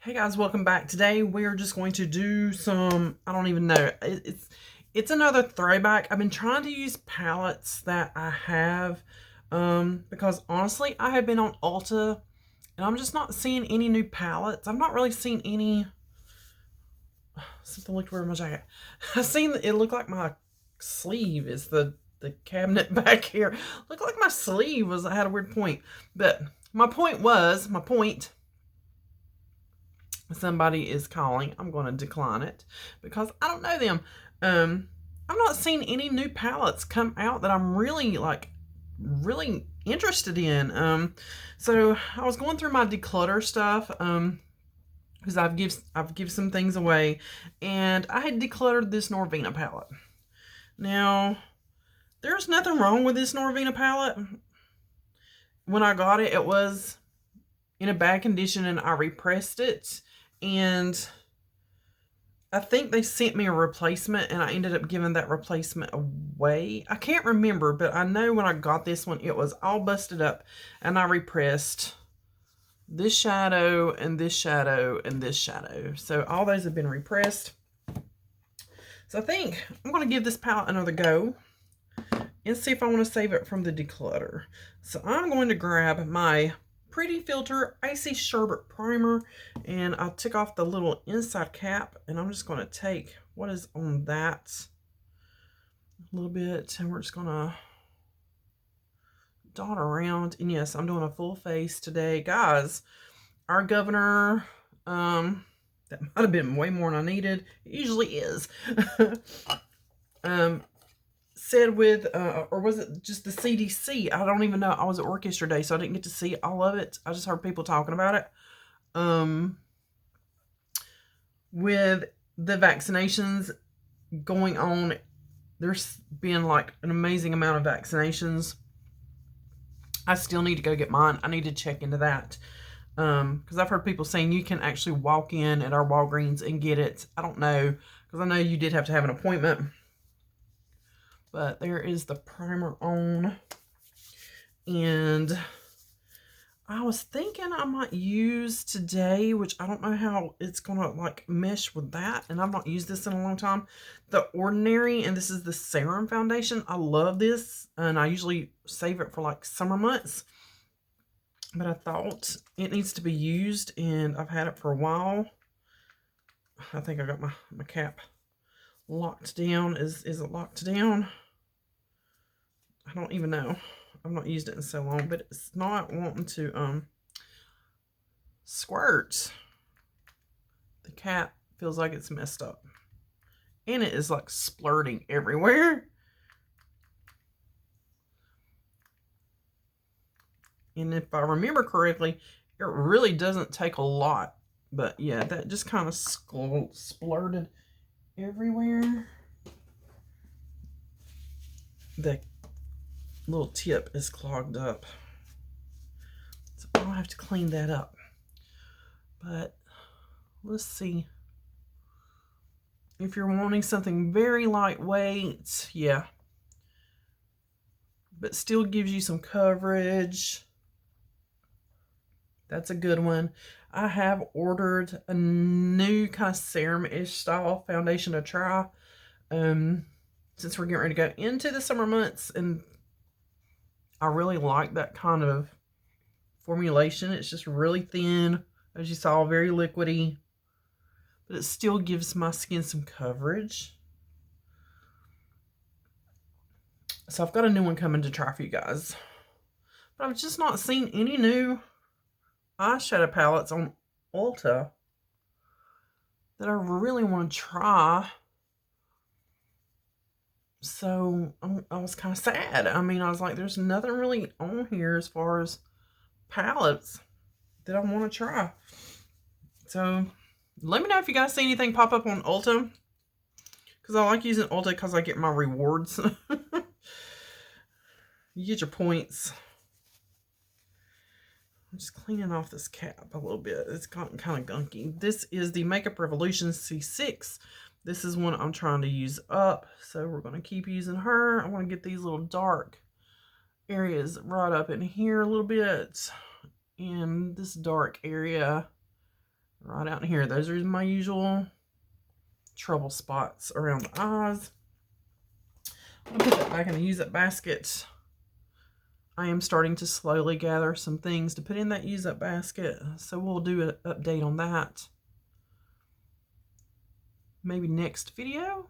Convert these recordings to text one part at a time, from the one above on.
Hey guys, welcome back. Today we're just going to do some, I don't even know, it's another throwback. I've been trying to use palettes that I have because honestly I have been on Ulta and I'm just not seeing any new palettes. I'm not really seeing any. Something looked weird in my jacket. I seen it looked like my sleeve is the cabinet back here. Looked like my sleeve had a weird point. But my point. Somebody is calling. I'm going to decline it because I don't know them. I've not seen any new palettes come out that I'm really interested in. So I was going through my declutter stuff because I've give some things away, and I had decluttered this Norvina palette. Now there's nothing wrong with this Norvina palette. When I got it, it was in a bad condition, and I repressed it. And I think they sent me a replacement, and I ended up giving that replacement away. I can't remember, but I know when I got this one, it was all busted up, and I repressed this shadow and this shadow and this shadow. So all those have been repressed. So I think I'm going to give this palette another go and see if I want to save it from the declutter. So I'm going to grab my Pretty Filter Icy Sherbet Primer, and I'll take off the little inside cap, and I'm just going to take what is on that a little bit, and we're just going to dot around. And yes, I'm doing a full face today, guys. Our governor, that might have been way more than I needed. It usually is. Said with, or was it just the CDC? I don't even know. I was at work yesterday, so I didn't get to see all of it. I just heard people talking about it. With the vaccinations going on, there's been like an amazing amount of vaccinations. I still need to go get mine. I need to check into that. Because I've heard people saying you can actually walk in at our Walgreens and get it. I don't know, because I know you did have to have an appointment. But there is the primer on. And I was thinking I might use today, which I don't know how it's going to like mesh with that. And I've not used this in a long time. The Ordinary, and this is the Serum Foundation. I love this. And I usually save it for like summer months. But I thought it needs to be used, and I've had it for a while. I think I got my cap locked down. Is it locked down? I don't even know. I've not used it in so long, but it's not wanting to squirt. The cap feels like it's messed up. And it is like splurting everywhere. And if I remember correctly, it really doesn't take a lot. But yeah, that just kind of splurted everywhere. The little tip is clogged up, so I'll have to clean that up. But let's see. If you're wanting something very lightweight, yeah, but still gives you some coverage, that's a good one. I have ordered a new kind of serum-ish style foundation to try, since we're getting ready to go into the summer months, and I really like that kind of formulation. It's just really thin, as you saw, very liquidy, but it still gives my skin some coverage. So I've got a new one coming to try for you guys. But I've just not seen any new eyeshadow palettes on Ulta that I really want to try. So I was kind of sad. I mean, I was like, there's nothing really on here as far as palettes that I want to try. So let me know if you guys see anything pop up on Ulta, because I like using Ulta because I get my rewards. You get your points. I'm just cleaning off this cap a little bit. It's gotten kind of gunky. This is the Makeup Revolution C6. This is one I'm trying to use up, so we're going to keep using her. I want to get these little dark areas right up in here a little bit, and this dark area right out in here. Those are my usual trouble spots around the eyes. I'll put that back in the use up basket. I am starting to slowly gather some things to put in that use up basket, so we'll do an update on that maybe next video.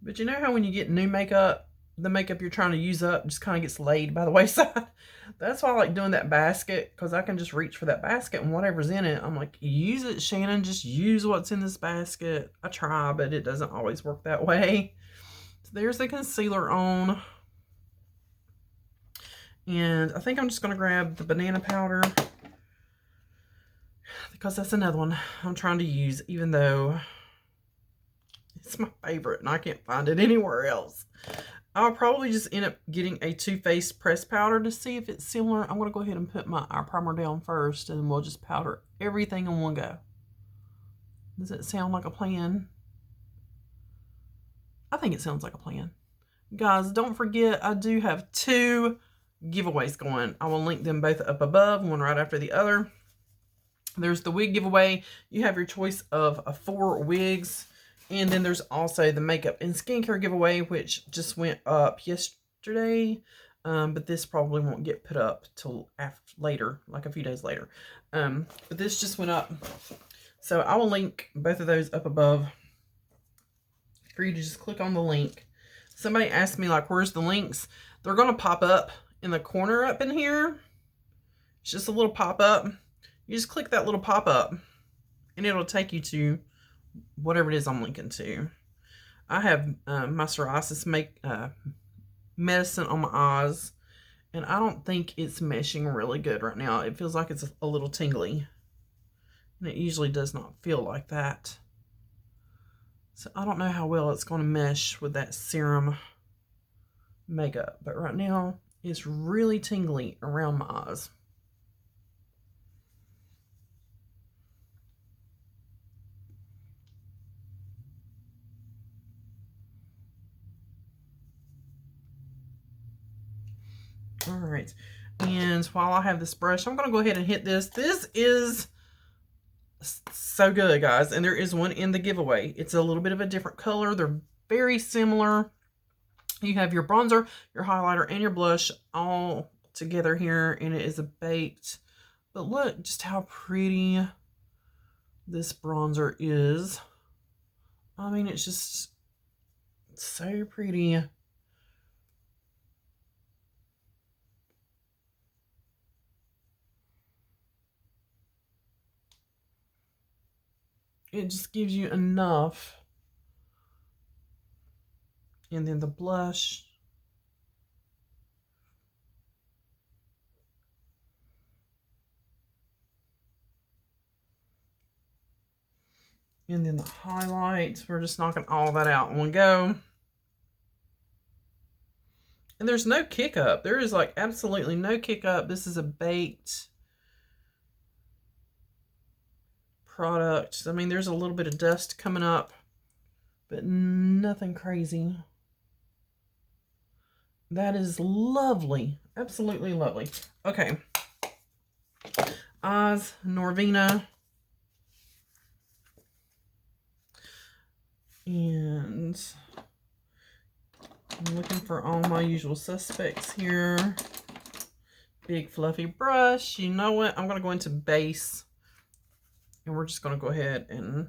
But you know how when you get new makeup, the makeup you're trying to use up just kind of gets laid by the wayside? That's why I like doing that basket, because I can just reach for that basket and whatever's in it, I'm like, use it, Shannon. Just use what's in this basket. I try, but it doesn't always work that way. So there's the concealer on. And I think I'm just going to grab the banana powder, because that's another one I'm trying to use, even though it's my favorite and I can't find it anywhere else. I'll probably just end up getting a Too Faced pressed powder to see if it's similar. I'm going to go ahead and put my eye primer down first, and we'll just powder everything in one go. Does it sound like a plan? I think it sounds like a plan. Guys, don't forget, I do have 2 giveaways going. I will link them both up above, one right after the other. There's the wig giveaway. You have your choice of 4 wigs. And then there's also the makeup and skincare giveaway, which just went up yesterday. But this probably won't get put up till later, like a few days later. But this just went up. So I will link both of those up above for you to just click on the link. Somebody asked me, like, where's the links? They're going to pop up in the corner up in here. It's just a little pop-up. You just click that little pop-up, and it'll take you to whatever it is I'm linking to. I have my psoriasis medicine on my eyes, and I don't think it's meshing really good right now. It feels like it's a little tingly, and it usually does not feel like that. So I don't know how well it's going to mesh with that serum makeup, but right now it's really tingly around my eyes. All right, and while I have this brush, I'm going to go ahead and hit this. This is so good, guys, and there is one in the giveaway. It's a little bit of a different color. They're very similar. You have your bronzer, your highlighter, and your blush all together here, and it is a baked. But look just how pretty this bronzer is. I mean, it's just so pretty. It just gives you enough. And then the blush. And then the highlights. We're just knocking all that out in one go. And there's no kick up. There is like absolutely no kick up. This is a baked product. I mean, there's a little bit of dust coming up, but nothing crazy. That is lovely. Absolutely lovely. Okay. Eyes, Norvina. And I'm looking for all my usual suspects here. Big fluffy brush. You know what? I'm going to go into base. And we're just going to go ahead and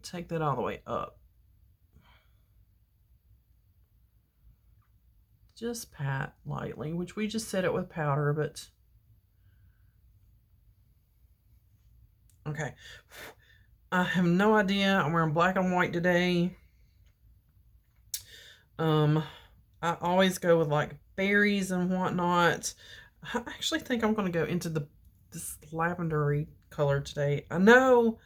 take that all the way up. Just pat lightly, which we just set it with powder, but okay. I have no idea. I'm wearing black and white today. I always go with like berries and whatnot. I actually think I'm going to go into this lavendery color today. I know.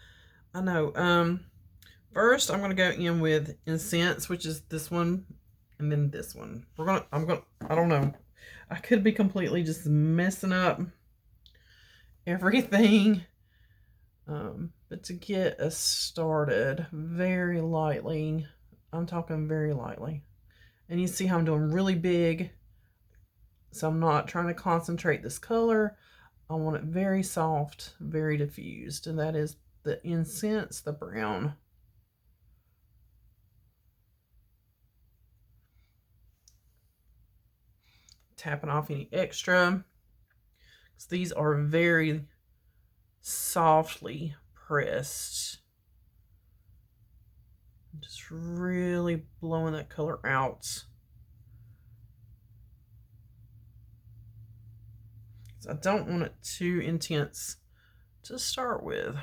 First I'm going to go in with Incense, which is this one, and then this one. I don't know. I could be completely just messing up everything. But But to get us started, very lightly, I'm talking very lightly. And you see how I'm doing really big. So I'm not trying to concentrate this color. I want it very soft, very diffused. And that is the incense, the brown. Tapping off any extra. These are very softly pressed. Just really blowing that color out. So I don't want it too intense to start with.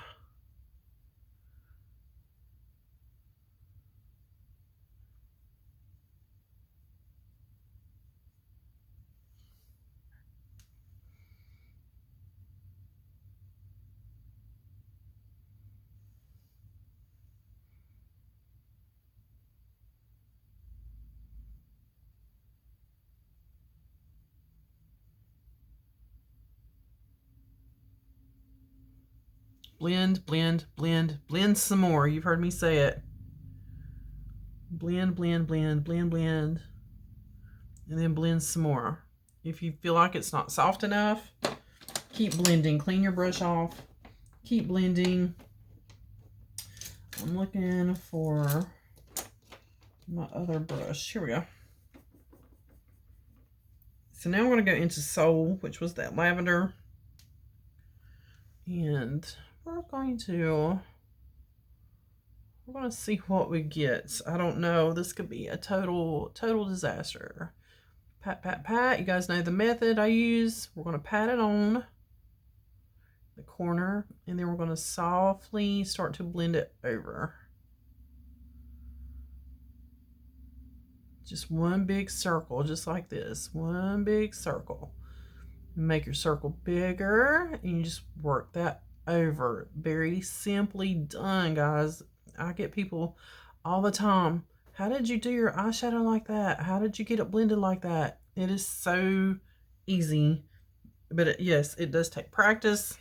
Blend, blend, blend, blend some more. You've heard me say it. Blend, blend, blend, blend, blend. And then blend some more. If you feel like it's not soft enough, keep blending. Clean your brush off. Keep blending. I'm looking for my other brush. Here we go. So now we're going to go into Soul, which was that lavender. And we're going to see what we get. I don't know. This could be a total disaster. Pat, pat, pat. You guys know the method I use. We're going to pat it on the corner, and then we're going to softly start to blend it over. Just one big circle, just like this. One big circle. Make your circle bigger, and you just work that over. Very simply done, guys. I get people all the time. How did you do your eyeshadow like that? How did you get it blended like that? It is so easy. But yes, it does take practice.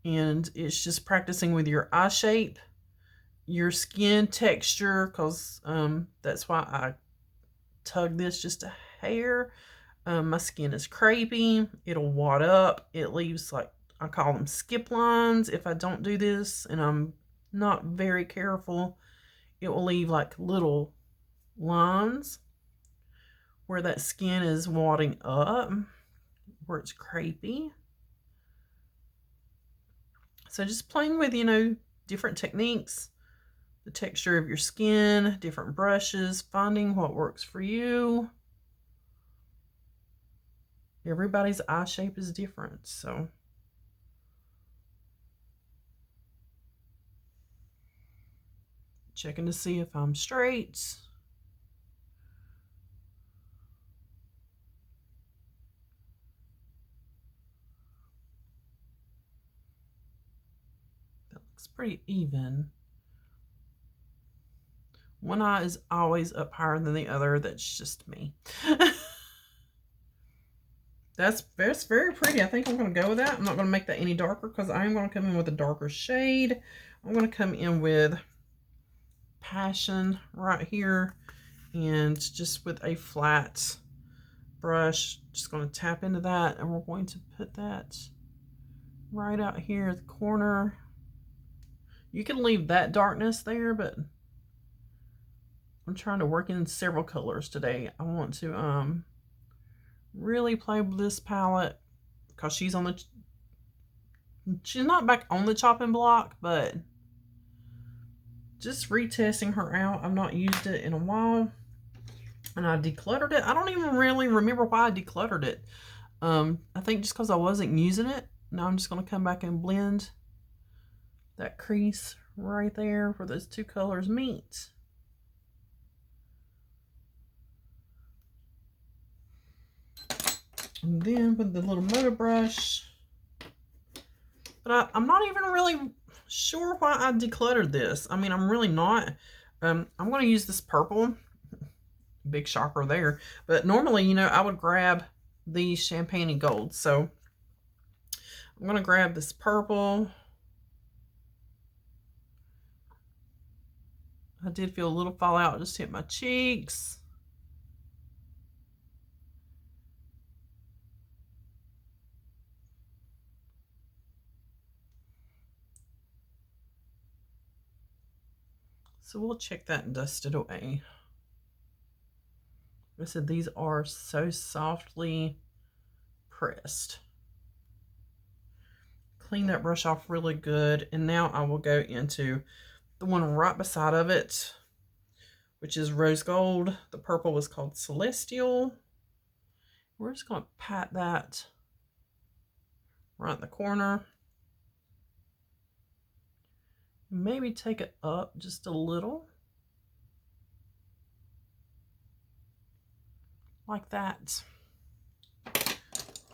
And it's just practicing with your eye shape, your skin texture, because that's why I tug this just a hair. My skin is crepey. It'll wad up. It leaves, like, I call them skip lines. If I don't do this and I'm not very careful, it will leave like little lines where that skin is wadding up, where it's crepey. So just playing with, different techniques, the texture of your skin, different brushes, finding what works for you. Everybody's eye shape is different, so. Checking to see if I'm straight. That looks pretty even. One eye is always up higher than the other. That's just me. That's very pretty. I think I'm going to go with that. I'm not going to make that any darker because I am going to come in with a darker shade. I'm going to come in with Passion right here, and just with a flat brush, just going to tap into that, and we're going to put that right out here at the corner. You can leave that darkness there, but I'm trying to work in several colors today. I want to really play with this palette because she's not back on the chopping block, but just retesting her out. I've not used it in a while, and I decluttered it. I don't even really remember why I decluttered it. I think just because I wasn't using it. Now I'm just going to come back and blend that crease right there where those two colors meet. And then with the little motor brush, but I'm not even really sure why I decluttered this. I mean, I'm really not. I'm going to use this purple. Big shocker there. But normally, I would grab these champagne gold. So I'm going to grab this purple. I did feel a little fallout just hit my cheeks. So we'll check that and dust it away. I said these are so softly pressed. Clean that brush off really good. And now I will go into the one right beside of it, which is rose gold. The purple is called Celestial. We're just going to pat that right in the corner. Maybe take it up just a little. Like that.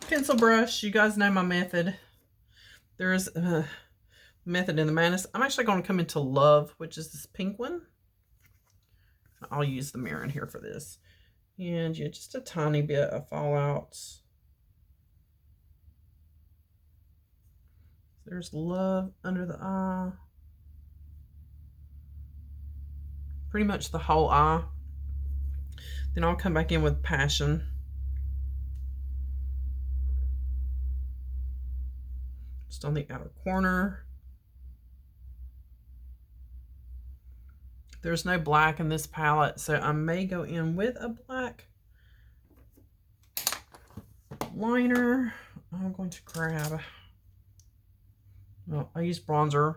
Pencil brush, you guys know my method. There's a method in the madness. I'm actually going to come into Love, which is this pink one. I'll use the mirror in here for this. And yeah, just a tiny bit of fallout. There's Love under the eye. Pretty much the whole eye. Then I'll come back in with Passion. Just on the outer corner. There's no black in this palette, so I may go in with a black liner. I'm going to grab, well, I used bronzer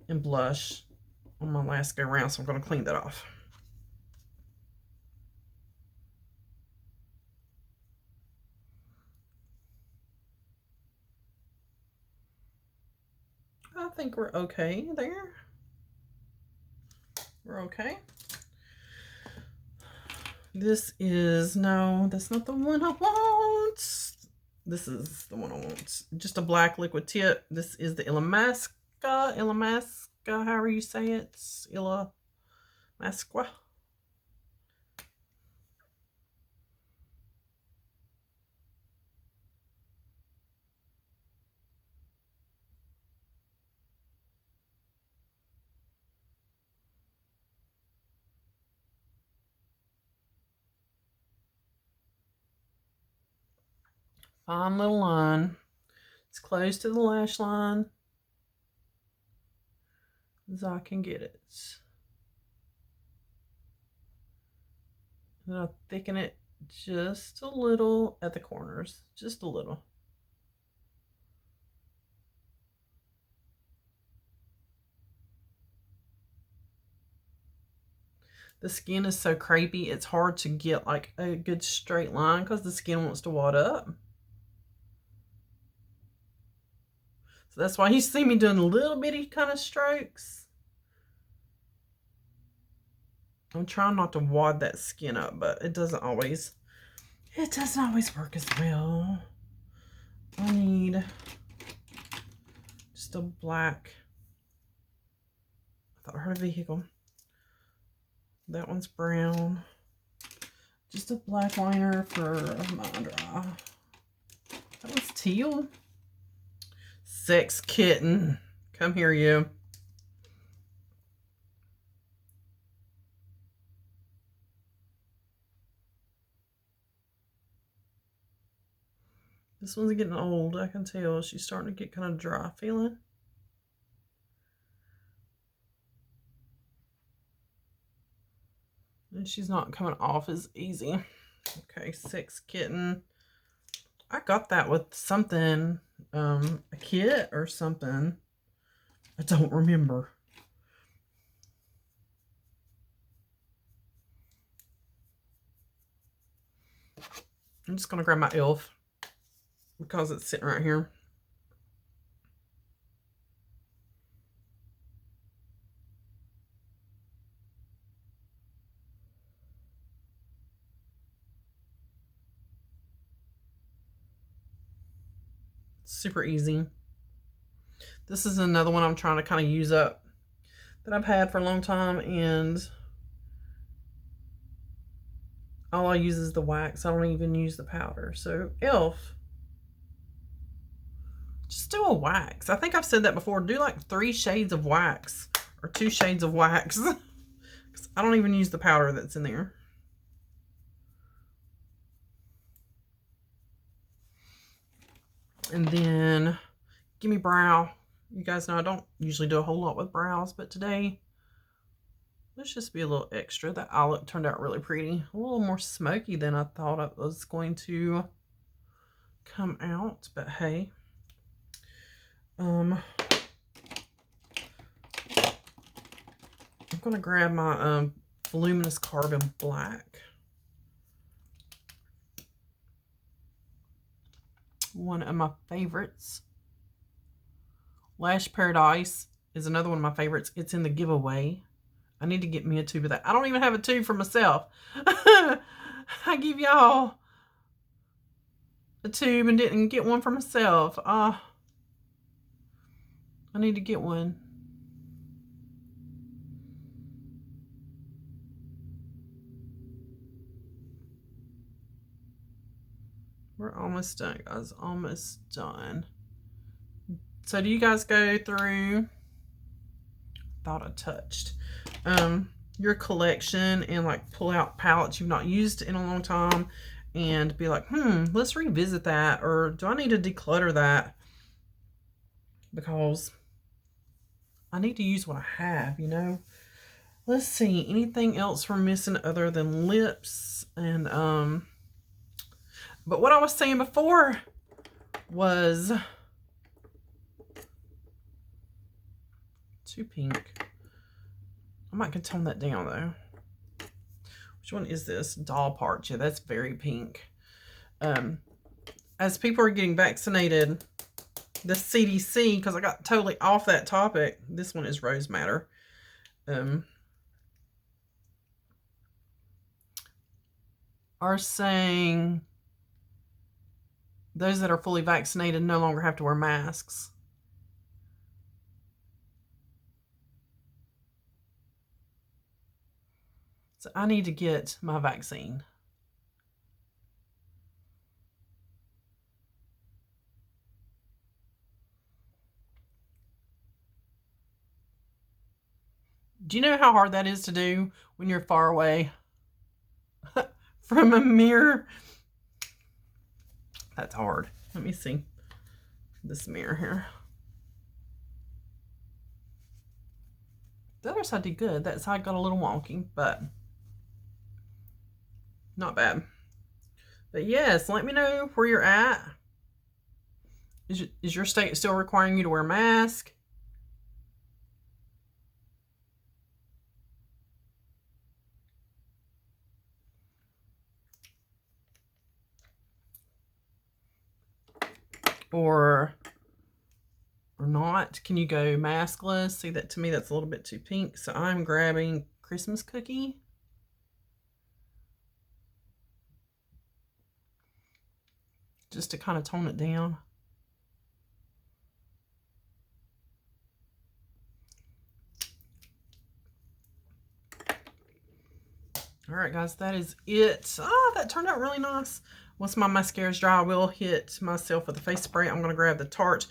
and blush on my last go around, so I'm going to clean that off. I think we're okay there. We're okay. This is, no, that's not the one I want. This is the one I want. Just a black liquid tip. This is the Illamasqua, however you say it. Illamasqua. Fine little line. It's close to the lash line as I can get it. And I'll thicken it just a little at the corners, just a little. The skin is so crepey, it's hard to get like a good straight line because the skin wants to wad up. So that's why you see me doing a little bitty kind of strokes. I'm trying not to wad that skin up, but it doesn't always work as well. I need just a black, I thought I heard a vehicle. That one's brown. Just a black liner for my under eye. That one's teal. Sex Kitten. Come here, you. This one's getting old, I can tell. She's starting to get kind of dry feeling. And she's not coming off as easy. Okay, Sex Kitten. I got that with something, a kit or something. I don't remember. I'm just going to grab my e.l.f. because it's sitting right here. Super easy. This is another one I'm trying to kind of use up that I've had for a long time, and all I use is the wax. I don't even use the powder. So e.l.f. just do a wax. I think I've said that before. Do like 3 shades of wax or 2 shades of wax. I don't even use the powder that's in there. And then Gimme Brow. You guys know I don't usually do a whole lot with brows, but today, let's just be a little extra. That eye look turned out really pretty. A little more smoky than I thought it was going to come out, but hey. I'm going to grab my Voluminous Carbon Black. One of my favorites. Lash Paradise is another one of my favorites. It's in the giveaway. I need to get me a tube of that. I don't even have a tube for myself. I give y'all a tube and didn't get one for myself. I need to get one. We're almost done, guys. Almost done. So do you guys go through, thought I touched, your collection and like pull out palettes you've not used in a long time and be like, let's revisit that, or do I need to declutter that? Because I need to use what I have, you know? Let's see, anything else we're missing other than lips and, but what I was saying before was too pink. I might can tone that down though. Which one is this? Doll Parts. Yeah, that's very pink. As people are getting vaccinated, the CDC, because I got totally off that topic. This one is Rose Madder. Are saying those that are fully vaccinated no longer have to wear masks. So I need to get my vaccine. Do you know how hard that is to do when you're far away from a mirror? That's hard. Let me see this mirror here. The other side did good. That side got a little wonky, but not bad. But yes, let me know where you're at. Is your state still requiring you to wear a mask? Or not? Can you go maskless? See, that to me, that's a little bit too pink. So I'm grabbing Christmas Cookie. Just to kind of tone it down. All right, guys, that is it. Oh, that turned out really nice. Once my mascara is dry, I will hit myself with a face spray. I'm going to grab the Tarte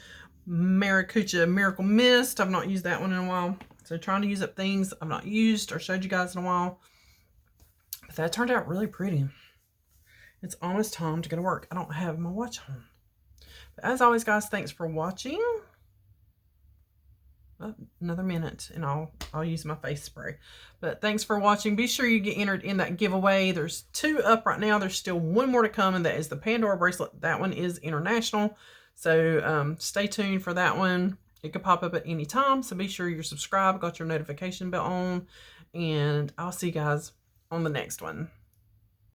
Maracuja Miracle Mist. I've not used that one in a while. So trying to use up things I've not used or showed you guys in a while. But that turned out really pretty. It's almost time to go to work. I don't have my watch on. But as always, guys, thanks for watching. Another minute and I'll use my face spray. But thanks for watching. Be sure you get entered in that giveaway. There's 2 up right now. There's still 1 more to come, and that is the Pandora bracelet. That one is international. So stay tuned for that one. It could pop up at any time. So be sure you're subscribed, got your notification bell on, and I'll see you guys on the next one.